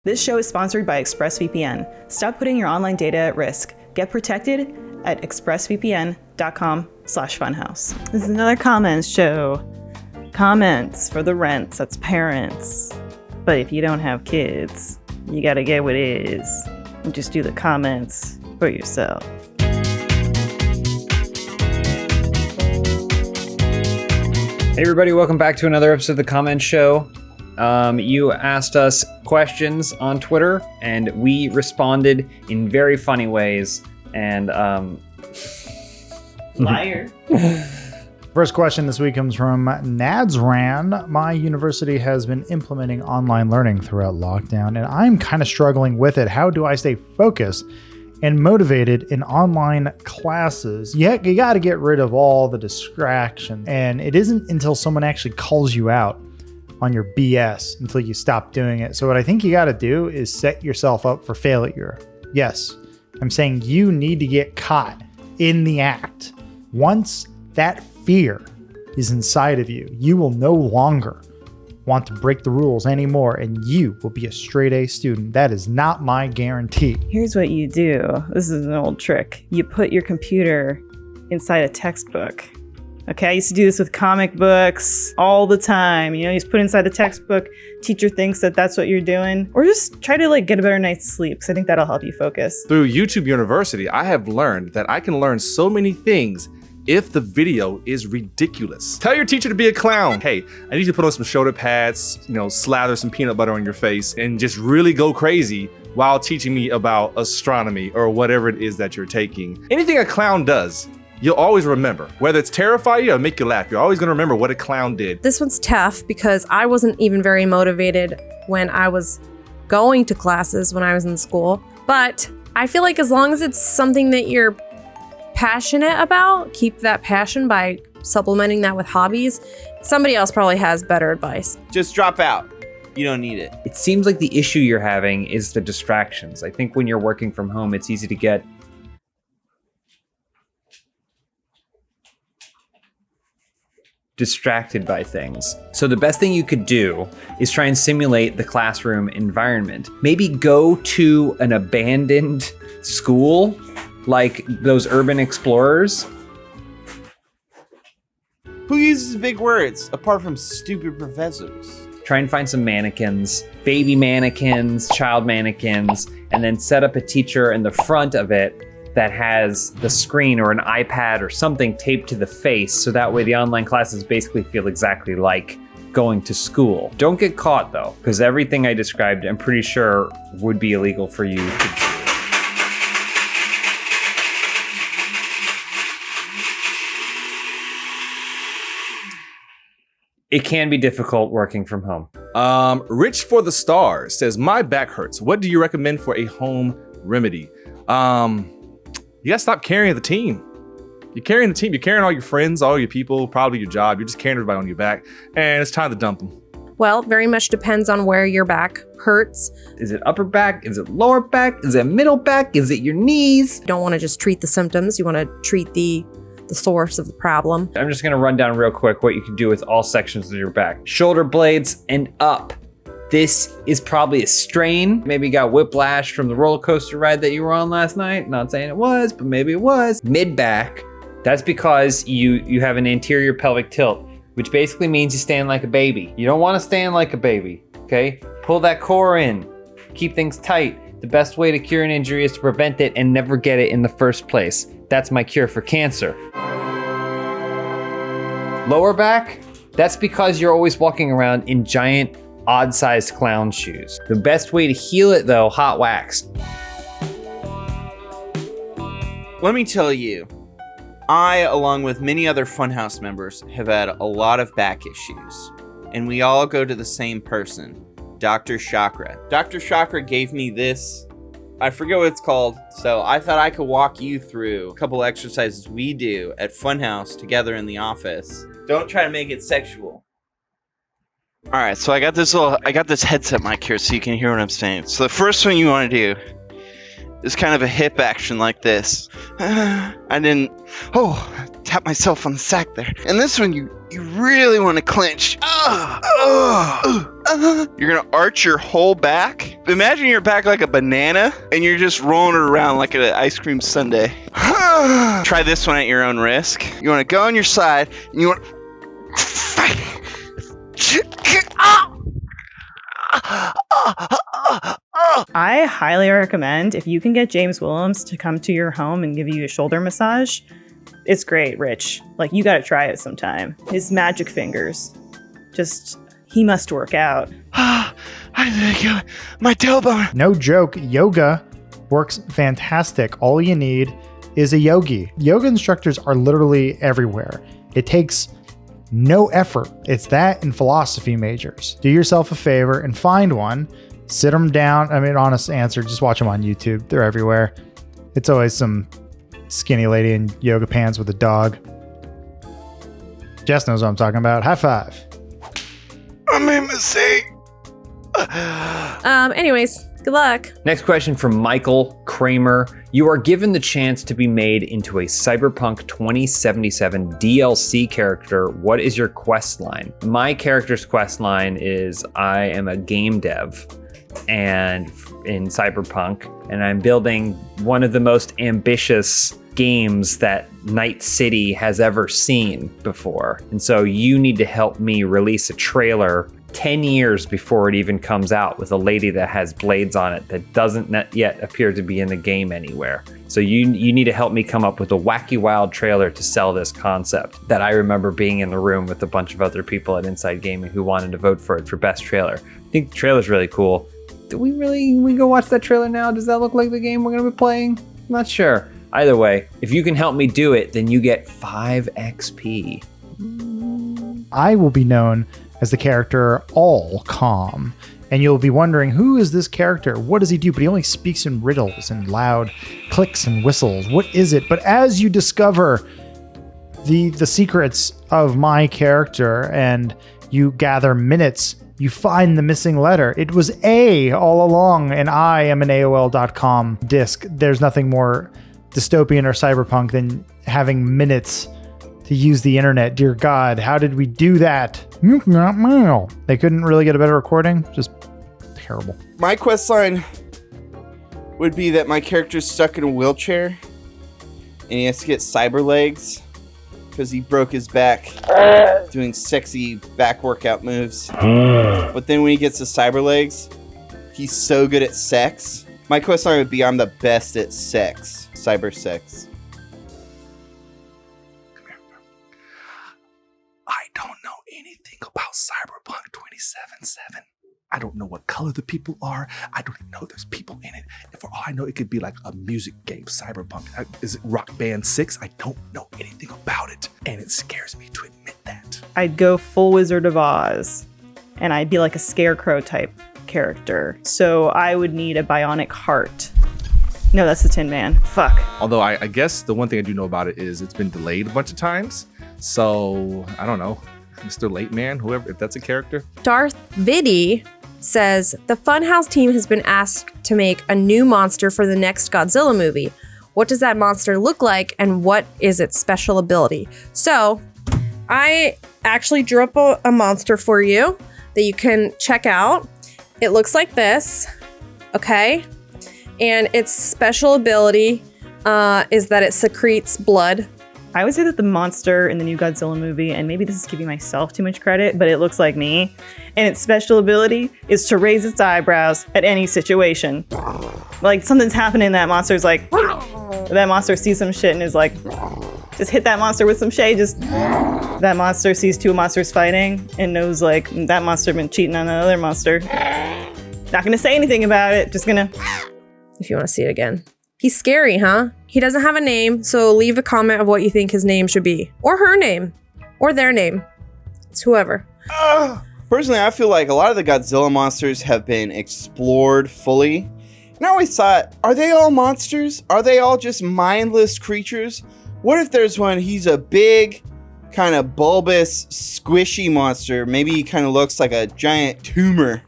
This show is sponsored by ExpressVPN. Stop putting your online data at risk. Get protected at expressvpn.com/funhaus. This is another comments show. Comments for the rents, that's parents. But if you don't have kids, you gotta get what is. And just do the comments for yourself. Hey everybody, welcome back to another episode of The Comment Show. You asked us questions on Twitter, and we responded in very funny ways. And Liar. First question this week comes from Nadsran. My university has been implementing online learning throughout lockdown, and I'm kind of struggling with it. How do I stay focused and motivated in online classes? You got to get rid of all the distractions, and it isn't until someone actually calls you out on your BS until you stop doing it. So what I think you got to do is set yourself up for failure. Yes, I'm saying you need to get caught in the act. Once that fear is inside of you, you will no longer want to break the rules anymore, and you will be a straight A student. That is not my guarantee. Here's what you do. This is an old trick. You put your computer inside a textbook. Okay, I used to do this with comic books all the time. You know, you just put it inside the textbook. Teacher thinks that that's what you're doing. Or just try to get a better night's sleep, because I think that'll help you focus. Through YouTube University, I have learned that I can learn so many things if the video is ridiculous. Tell your teacher to be a clown. Hey, I need you to put on some shoulder pads, slather some peanut butter on your face, and just really go crazy while teaching me about astronomy or whatever it is that you're taking. Anything a clown does, you'll always remember. Whether it's terrify you or make you laugh, you're always gonna remember what a clown did. This one's tough because I wasn't even very motivated when I was going to classes when I was in school. But I feel like as long as it's something that you're passionate about, keep that passion by supplementing that with hobbies. Somebody else probably has better advice. Just drop out. You don't need it. it seems like the issue you're having is the distractions. I think when you're working from home, it's easy to get distracted by things. So the best thing you could do is try and simulate the classroom environment. Maybe go to an abandoned school like those urban explorers. Who uses big words apart from stupid professors? Try and find some mannequins, baby mannequins, child mannequins, and then set up a teacher in the front of it that has the screen or an iPad or something taped to the face, so that way the online classes basically feel exactly like going to school. Don't get caught though, because everything I described, I'm pretty sure would be illegal for you to do. It can be difficult working from home. Rich for the Stars says, my back hurts. What do you recommend for a home remedy? You gotta stop carrying the team. You're carrying the team. You're carrying all your friends, all your people, probably your job. You're just carrying everybody on your back, and it's time to dump them. Well, very much depends on where your back hurts. Is it upper back? Is it lower back? Is it middle back? Is it your knees? You don't want to just treat the symptoms. You want to treat the source of the problem. I'm just gonna run down real quick what you can do with all sections of your back. Shoulder blades and up. This is probably a strain. Maybe you got whiplash from the roller coaster ride that you were on last night. Not saying it was, but maybe it was. Mid back, that's because you have an anterior pelvic tilt, which basically means you stand like a baby. You don't wanna stand like a baby, okay? Pull that core in, keep things tight. The best way to cure an injury is to prevent it and never get it in the first place. That's my cure for cancer. Lower back, that's because you're always walking around in giant, odd-sized clown shoes. The best way to heal it though, hot wax. Let me tell you, I, along with many other Funhaus members, have had a lot of back issues. And we all go to the same person, Dr. Chakra. Dr. Chakra gave me this, I forget what it's called, so I thought I could walk you through a couple exercises we do at Funhaus together in the office. Don't try to make it sexual. All right, so I got this headset mic here so you can hear what I'm saying. So the first one you want to do is kind of a hip action like this. Tap myself on the sack there. And this one, you really want to clench. You're going to arch your whole back. Imagine your back like a banana, and you're just rolling it around like an ice cream sundae. Try this one at your own risk. You want to go on your side, and you want to... I highly recommend if you can get James Willems to come to your home and give you a shoulder massage. It's great, Rich. Like, you gotta try it sometime. His magic fingers. He must work out. I think my tailbone. No joke, yoga works fantastic. All you need is a yogi. Yoga instructors are literally everywhere. It takes no effort. It's that and philosophy majors. Do yourself a favor and find one. Sit them down. I mean, honest answer, just watch them on YouTube. They're everywhere. It's always some skinny lady in yoga pants with a dog. Jess knows what I'm talking about. High five. I made a mistake. Anyways, good luck. Next question from Michael Kramer. You are given the chance to be made into a Cyberpunk 2077 DLC character. What is your quest line? My character's quest line is I am a game dev and in Cyberpunk, and I'm building one of the most ambitious games that Night City has ever seen before. And so you need to help me release a trailer 10 years before it even comes out with a lady that has blades on it that doesn't yet appear to be in the game anywhere. So you need to help me come up with a wacky wild trailer to sell this concept that I remember being in the room with a bunch of other people at Inside Gaming who wanted to vote for it for best trailer. I think the trailer's really cool. We go watch that trailer now? Does that look like the game we're going to be playing? I'm not sure. Either way, if you can help me do it, then you get 5 XP. I will be known as the character All Calm, and you'll be wondering, who is this character? What does he do? But he only speaks in riddles and loud clicks and whistles. What is it? But as you discover the secrets of my character and you gather minutes, you find the missing letter. It was A all along, and I am an AOL.com disc. There's nothing more dystopian or cyberpunk than having minutes to use the internet. Dear God, how did we do that? They couldn't really get a better recording. Just terrible. My quest line would be that my character's stuck in a wheelchair and he has to get cyber legs because he broke his back doing sexy back workout moves. But then when he gets the cyber legs, he's so good at sex. My quest line would be I'm the best at sex. Cyber sex. I don't know anything about Cyberpunk 2077. I don't know what color the people are. I don't even know there's people in it. And for all I know, it could be like a music game, Cyberpunk. Is it Rock Band 6? I don't know anything about it. And it scares me to admit that. I'd go full Wizard of Oz, and I'd be like a scarecrow type character. So I would need a bionic heart. No, that's the Tin Man. Fuck. Although I guess the one thing I do know about it is it's been delayed a bunch of times. So I don't know. Mr. Late Man, whoever, if that's a character. Darth Viddy says, the Funhaus team has been asked to make a new monster for the next Godzilla movie. What does that monster look like, and what is its special ability? So, I actually drew up a monster for you that you can check out. It looks like this, okay? And its special ability is that it secretes blood. I would say that the monster in the new Godzilla movie, and maybe this is giving myself too much credit, but it looks like me, and its special ability is to raise its eyebrows at any situation. Like, something's happening, that monster's like, that monster sees some shit and is like, just hit that monster with some shade, that monster sees two monsters fighting and knows, like, that monster been cheating on another monster. Not gonna say anything about it, just gonna... If you want to see it again. He's scary, huh? He doesn't have a name, so leave a comment of what you think his name should be. Or her name. Or their name. It's whoever. Personally, I feel like a lot of the Godzilla monsters have been explored fully. And I always thought, are they all monsters? Are they all just mindless creatures? What if there's one, he's a big, kind of bulbous, squishy monster. Maybe he kind of looks like a giant tumor.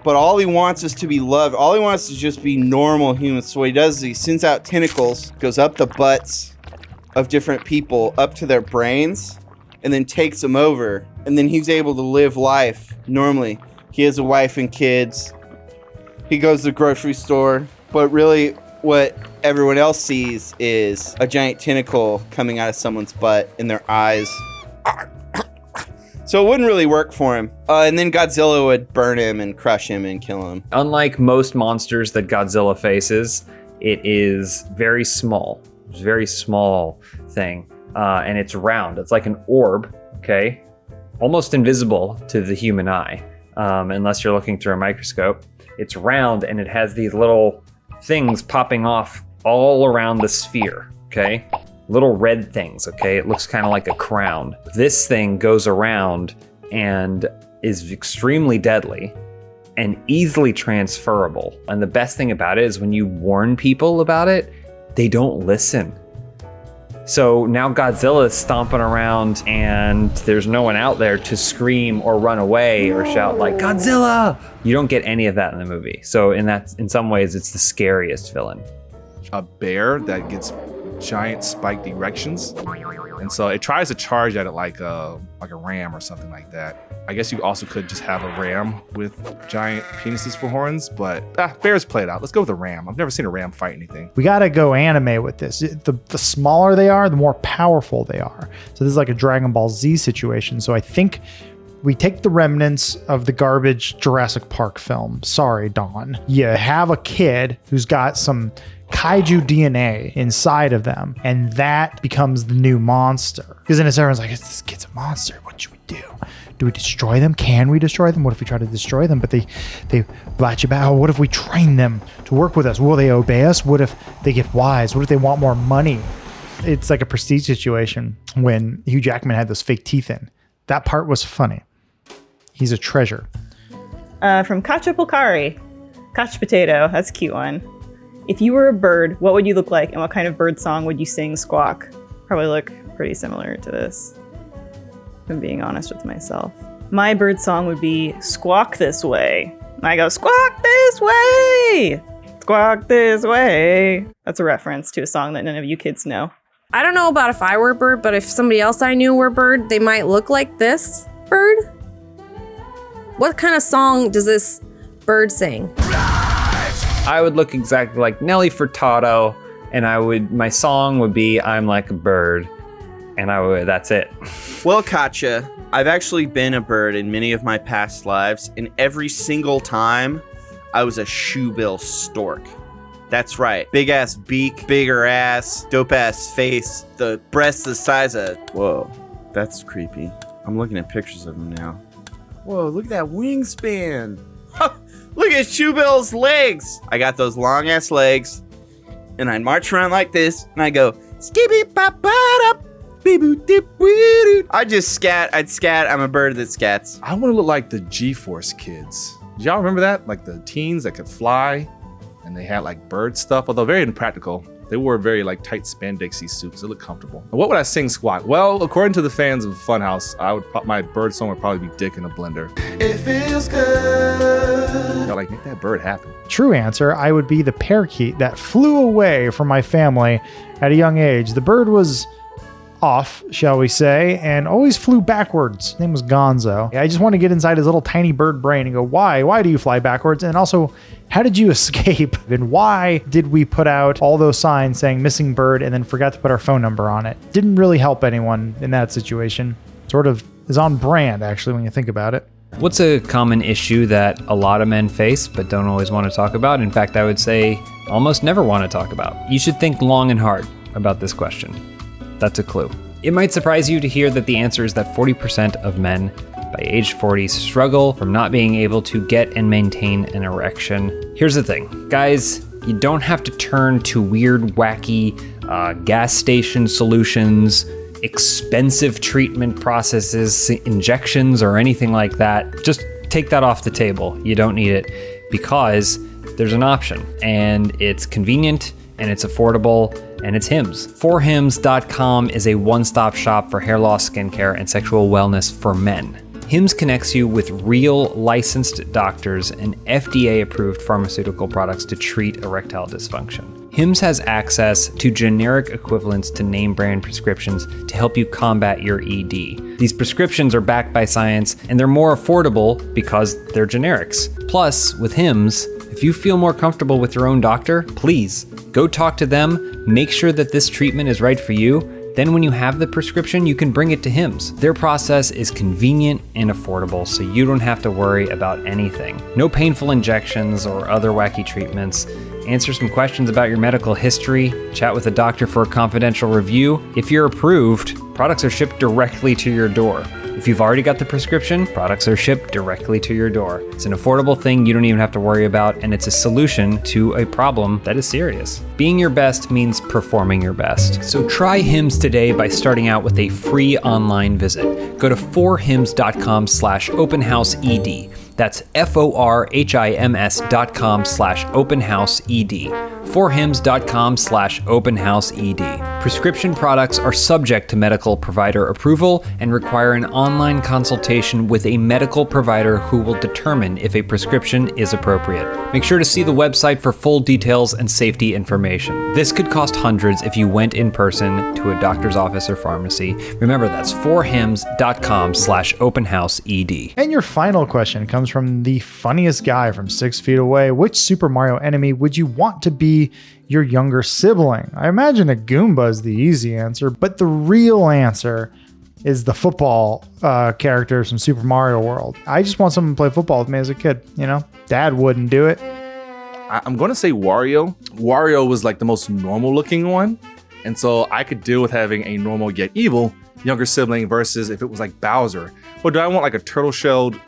but all he wants is to be loved. All he wants is just be normal humans. So what he does is he sends out tentacles, goes up the butts of different people, up to their brains, and then takes them over. And then he's able to live life normally. He has a wife and kids. He goes to the grocery store. But really, what everyone else sees is a giant tentacle coming out of someone's butt in their eyes. So it wouldn't really work for him. And then Godzilla would burn him and crush him and kill him. Unlike most monsters that Godzilla faces, it is very small. It's a very small thing. And it's round. It's like an orb, okay? Almost invisible to the human eye, unless you're looking through a microscope. It's round and it has these little things popping off all around the sphere, okay? Little red things, okay? It looks kind of like a crown. This thing goes around and is extremely deadly and easily transferable. And the best thing about it is when you warn people about it, they don't listen. So now Godzilla is stomping around and there's no one out there to scream or run away or shout like, Godzilla! You don't get any of that in the movie. So in some ways, it's the scariest villain. A bear that gets giant spiked erections, and so it tries to charge at it like a ram or something like that. I guess you also could just have a ram with giant penises for horns, but bears play it out. Let's go with a ram. I've never seen a ram fight anything. We got to go anime with this. The smaller they are, the more powerful they are. So this is like a Dragon Ball Z situation. So I think we take the remnants of the garbage Jurassic Park film. Sorry, Don. You have a kid who's got some kaiju DNA inside of them, and that becomes the new monster. Because then everyone's like, this kid's a monster. What should we do? Do we destroy them? Can we destroy them? What if we try to destroy them, but they blatch about? What if we train them to work with us? Will they obey us? What if they get wise? What if they want more money? It's like a Prestige situation when Hugh Jackman had those fake teeth in. That part was funny. He's a treasure. From Kacha Pulkari. Kacha Potato. That's a cute one. If you were a bird, what would you look like, and what kind of bird song would you sing, squawk? Probably look pretty similar to this, if I'm being honest with myself. My bird song would be Squawk This Way. And I go, Squawk This Way! Squawk This Way! That's a reference to a song that none of you kids know. I don't know about if I were a bird, but if somebody else I knew were a bird, they might look like this bird. What kind of song does this bird sing? I would look exactly like Nelly Furtado, and my song would be I'm Like a Bird, and that's it. Well, Katja, I've actually been a bird in many of my past lives, and every single time I was a shoebill stork. That's right. Big ass beak, bigger ass, dope ass face, the breast the size of... Whoa, that's creepy. I'm looking at pictures of him now. Whoa, look at that wingspan. Look at Shoebill's legs. I got those long ass legs, and I'd march around like this, and I go, skibby pop up, beeboo dip woo. I'd scat. I'm a bird that scats. I want to look like the G-Force kids. Do y'all remember that? Like the teens that could fly, and they had like bird stuff, although very impractical. They wore very like tight spandexy suits. They look comfortable. And what would I sing squawk? Well, according to the fans of Funhaus, my bird song would probably be Dick in a Blender. It feels good. Like, make that bird happy. True answer, I would be the parakeet that flew away from my family at a young age. The bird was off, shall we say, and always flew backwards. His name was Gonzo. I just want to get inside his little tiny bird brain and go, why? Why do you fly backwards? And also, how did you escape? And why did we put out all those signs saying missing bird and then forgot to put our phone number on it? Didn't really help anyone in that situation. Sort of is on brand, actually, when you think about it. What's a common issue that a lot of men face but don't always want to talk about? In fact, I would say almost never want to talk about. You should think long and hard about this question. That's a clue. It might surprise you to hear that the answer is that 40% of men by age 40 struggle from not being able to get and maintain an erection. Here's the thing, guys, you don't have to turn to weird, wacky gas station solutions, expensive treatment processes, injections, or anything like that. Just take that off the table. You don't need it because there's an option, and it's convenient, and it's affordable, and it's Hims. 4hims.com is a one-stop shop for hair loss, skincare, and sexual wellness for men. Hims connects you with real licensed doctors and FDA-approved pharmaceutical products to treat erectile dysfunction. Hims has access to generic equivalents to name brand prescriptions to help you combat your ED. These prescriptions are backed by science and they're more affordable because they're generics. Plus, with Hims, if you feel more comfortable with your own doctor, please go talk to them, make sure that this treatment is right for you. Then when you have the prescription, you can bring it to Hims. Their process is convenient and affordable, so you don't have to worry about anything. No painful injections or other wacky treatments. Answer some questions about your medical history, chat with a doctor for a confidential review. If you're approved, products are shipped directly to your door. If you've already got the prescription, products are shipped directly to your door. It's an affordable thing you don't even have to worry about, and it's a solution to a problem that is serious. Being your best means performing your best. So try Hims today by starting out with a free online visit. Go to forhims.com/openhouseed. That's forhims.com/openhouseed. forhims.com/openhouseed. Prescription products are subject to medical provider approval and require an online consultation with a medical provider who will determine if a prescription is appropriate. Make sure to see the website for full details and safety information. This could cost hundreds if you went in person to a doctor's office or pharmacy. Remember, that's forhims.com/openhouseed. And your final question comes from the funniest guy from 6 feet away. Which Super Mario enemy would you want to be your younger sibling? I imagine a Goomba is the easy answer, but the real answer is the football characters from Super Mario World. I just want someone to play football with me as a kid. You know, Dad wouldn't do it. I'm going to say Wario. Wario was like the most normal looking one. And so I could deal with having a normal yet evil younger sibling versus if it was like Bowser. Or do I want like a turtle-shelled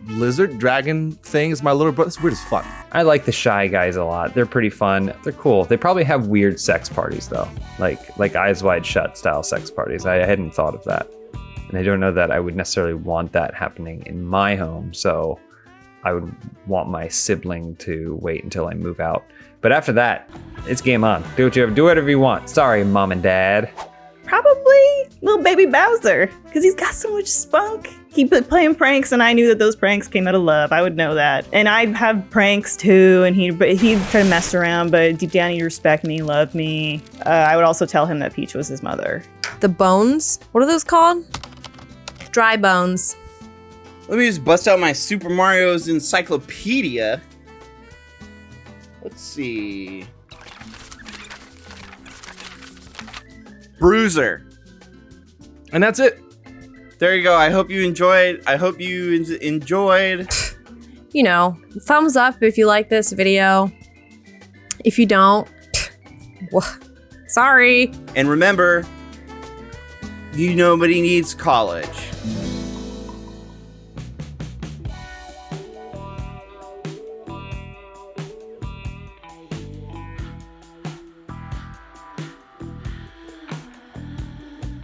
lizard dragon thing as my little brother? It's weird as fuck. I like the Shy Guys a lot. They're pretty fun. They're cool. They probably have weird sex parties though. Like Eyes Wide Shut style sex parties. I hadn't thought of that. And I don't know that I would necessarily want that happening in my home. So I would want my sibling to wait until I move out. But after that, it's game on. Do whatever you want. Sorry, Mom and Dad. Probably little baby Bowser, because he's got so much spunk. He put playing pranks, and I knew that those pranks came out of love. I would know that. And I'd have pranks too, and he'd try to mess around, but deep down he'd respect me, love me. I would also tell him that Peach was his mother. The bones? What are those called? Dry bones. Let me just bust out my Super Mario's encyclopedia. Let's see. Bruiser. And that's it. There you go. I hope you enjoyed. You know, thumbs up if you like this video. If you don't, sorry. And remember, nobody needs college.